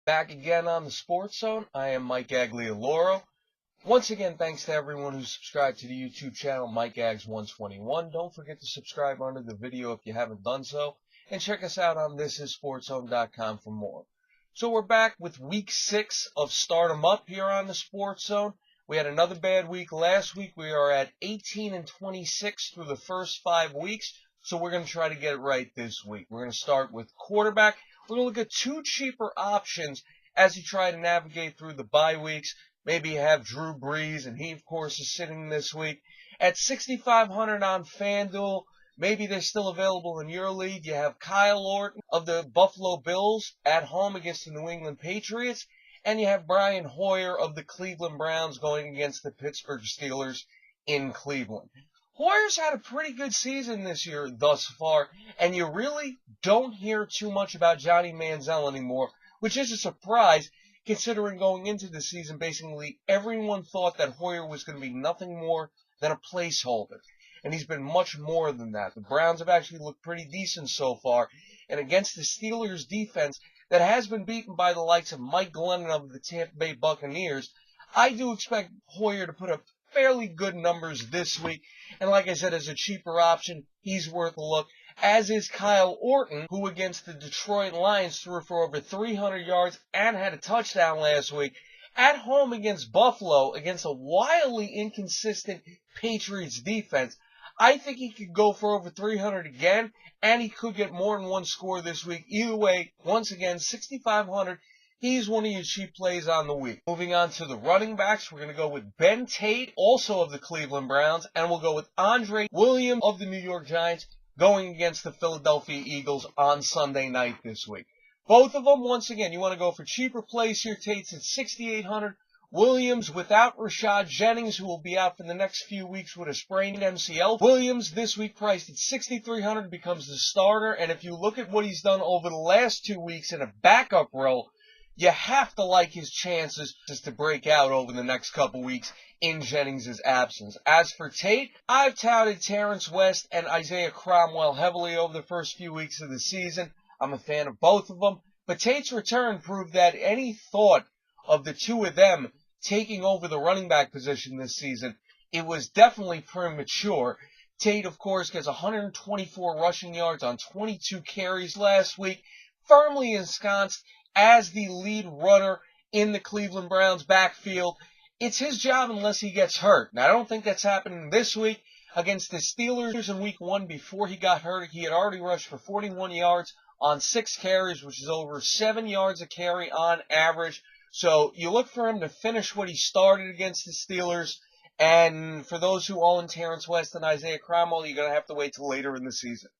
Back again on the Sports Zone. I am Mike Aglialoro. Once again, thanks to everyone who subscribed to the YouTube channel, Mike Ags121. Don't forget to subscribe under the video if you haven't done so. And check us out on thisissportszone.com for more. So we're back with week 6 of Start 'em Up here on the Sports Zone. We had another bad week last week. We are at 18-26 through the first 5 weeks. So we're going to try to get it right this week. We're going to start with quarterback. We're going to look at 2 cheaper options as you try to navigate through the bye weeks. Maybe you have Drew Brees, and he, of course, is sitting this week. At 6,500 on FanDuel, maybe they're still available in your league. You have Kyle Orton of the Buffalo Bills at home against the New England Patriots. And you have Brian Hoyer of the Cleveland Browns going against the Pittsburgh Steelers in Cleveland. Hoyer's had a pretty good season this year thus far, and you really don't hear too much about Johnny Manziel anymore, which is a surprise considering going into the season, basically everyone thought that Hoyer was going to be nothing more than a placeholder, and he's been much more than that. The Browns have actually looked pretty decent so far, and against the Steelers' defense that has been beaten by the likes of Mike Glennon of the Tampa Bay Buccaneers, I do expect Hoyer to put up fairly good numbers this week. And like I said, as a cheaper option, he's worth a look, as is Kyle Orton, who against the Detroit Lions threw for over 300 yards and had a touchdown last week. At home against Buffalo, against a wildly inconsistent Patriots defense, I think he could go for over 300 again, and he could get more than one score this week. Either way, once again, 6,500. He's one of your cheap plays on the week. Moving on to the running backs, we're going to go with Ben Tate, also of the Cleveland Browns, and we'll go with Andre Williams of the New York Giants going against the Philadelphia Eagles on Sunday night this week. Both of them, once again, you want to go for cheaper plays here. Tate's at 6,800. Williams without Rashad Jennings, who will be out for the next few weeks with a sprained MCL. Williams this week priced at 6,300 becomes the starter, and if you look at what he's done over the last 2 weeks in a backup role, you have to like his chances just to break out over the next couple weeks in Jennings' absence. As for Tate, I've touted Terrence West and Isaiah Cromwell heavily over the first few weeks of the season. I'm a fan of both of them, but Tate's return proved that any thought of the two of them taking over the running back position this season, it was definitely premature. Tate, of course, gets 124 rushing yards on 22 carries last week, firmly ensconced as the lead runner in the Cleveland Browns backfield. It's his job unless he gets hurt. Now, I don't think that's happening this week against the Steelers in week 1. Before he got hurt, he had already rushed for 41 yards on 6 carries, which is over 7 yards a carry on average. So you look for him to finish what he started against the Steelers. And for those who own Terrence West and Isaiah Cromwell, you're going to have to wait till later in the season.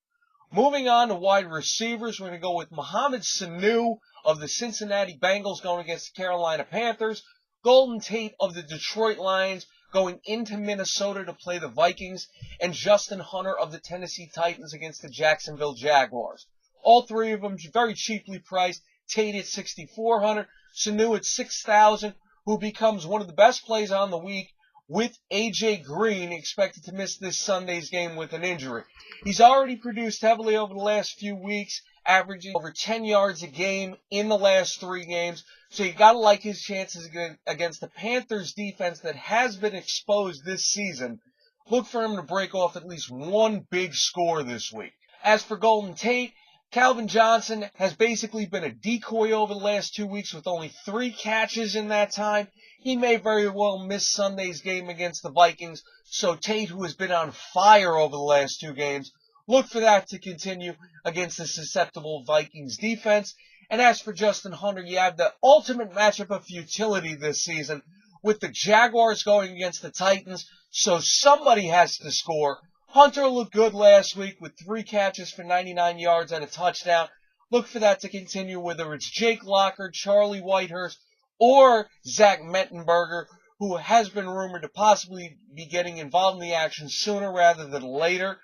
Moving on to wide receivers, we're going to go with Mohamed Sanu of the Cincinnati Bengals going against the Carolina Panthers. Golden Tate of the Detroit Lions going into Minnesota to play the Vikings. And Justin Hunter of the Tennessee Titans against the Jacksonville Jaguars. All three of them very cheaply priced. Tate at 6,400, Sanu at 6,000, who becomes one of the best plays on the week, with A.J. Green expected to miss this Sunday's game with an injury. He's already produced heavily over the last few weeks, averaging over 10 yards a game in the last 3 games. So you got to like his chances against the Panthers defense that has been exposed this season. Look for him to break off at least one big score this week. As for Golden Tate, Calvin Johnson has basically been a decoy over the last 2 weeks with only 3 catches in that time. He may very well miss Sunday's game against the Vikings. So Tate, who has been on fire over the last 2 games, look for that to continue against the susceptible Vikings defense. And as for Justin Hunter, you have the ultimate matchup of futility this season with the Jaguars going against the Titans. So somebody has to score. Hunter looked good last week with 3 catches for 99 yards and a touchdown. Look for that to continue, whether it's Jake Locker, Charlie Whitehurst, or Zach Mettenberger, who has been rumored to possibly be getting involved in the action sooner rather than later.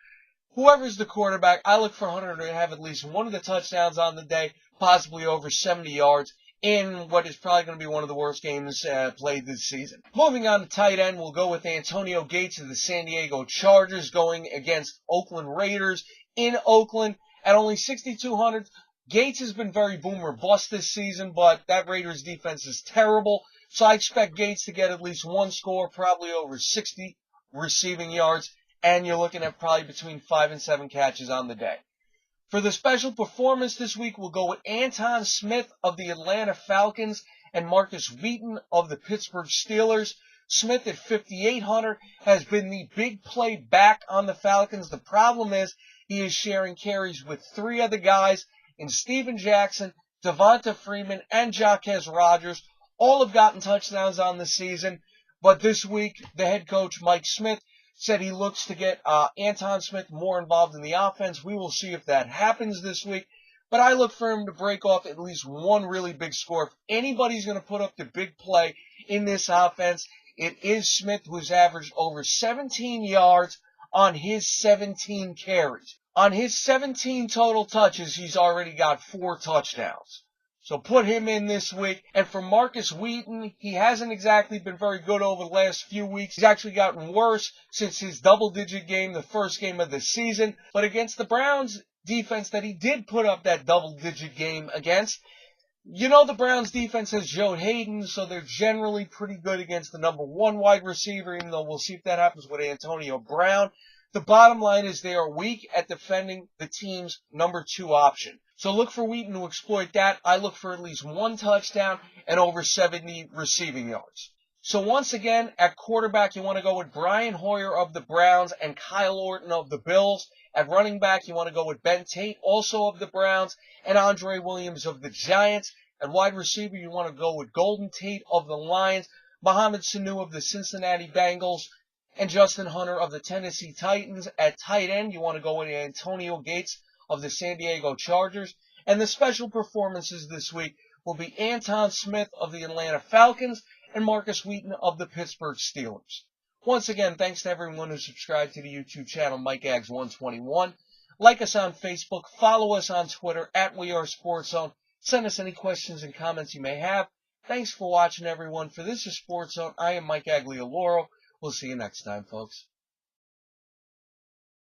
Whoever's the quarterback, I look for Hunter to have at least one of the touchdowns on the day, possibly over 70 yards, in what is probably going to be one of the worst games played this season. Moving on to tight end, we'll go with Antonio Gates of the San Diego Chargers going against Oakland Raiders in Oakland at only 6,200. Gates has been very boom or bust this season, but that Raiders defense is terrible. So I expect Gates to get at least one score, probably over 60 receiving yards, and you're looking at probably between 5 and 7 catches on the day. For the special performance this week, we'll go with Anton Smith of the Atlanta Falcons and Markus Wheaton of the Pittsburgh Steelers. Smith at 5,800 has been the big play back on the Falcons. The problem is he is sharing carries with 3 other guys in Steven Jackson, Devonta Freeman, and Jaquez Rodgers. All have gotten touchdowns on the season, but this week the head coach Mike Smith said he looks to get Anton Smith more involved in the offense. We will see if that happens this week. But I look for him to break off at least one really big score. If anybody's going to put up the big play in this offense, it is Smith, who's averaged over 17 yards on his 17 carries. On his 17 total touches, he's already got 4 touchdowns. So put him in this week. And for Markus Wheaton, he hasn't exactly been very good over the last few weeks. He's actually gotten worse since his double-digit game, the first game of the season. But against the Browns defense that he did put up that double-digit game against, you know the Browns defense has Joe Hayden, so they're generally pretty good against the number 1 wide receiver, even though we'll see if that happens with Antonio Brown. The bottom line is they are weak at defending the team's number 2 option. So look for Wheaton to exploit that. I look for at least 1 touchdown and over 70 receiving yards. So once again, at quarterback, you want to go with Brian Hoyer of the Browns and Kyle Orton of the Bills. At running back, you want to go with Ben Tate, also of the Browns, and Andre Williams of the Giants. At wide receiver, you want to go with Golden Tate of the Lions, Mohamed Sanu of the Cincinnati Bengals, and Justin Hunter of the Tennessee Titans. At tight end, you want to go with Antonio Gates of the San Diego Chargers. And the special performances this week will be Anton Smith of the Atlanta Falcons and Markus Wheaton of the Pittsburgh Steelers. Once again, thanks to everyone who subscribed to the YouTube channel Mike Ags 121. Like us on Facebook, follow us on Twitter at WeAreSportsZone. Send us any questions and comments you may have. Thanks for watching, everyone. For This is SportsZone, I am Mike Aglialoro. We'll see you next time, folks.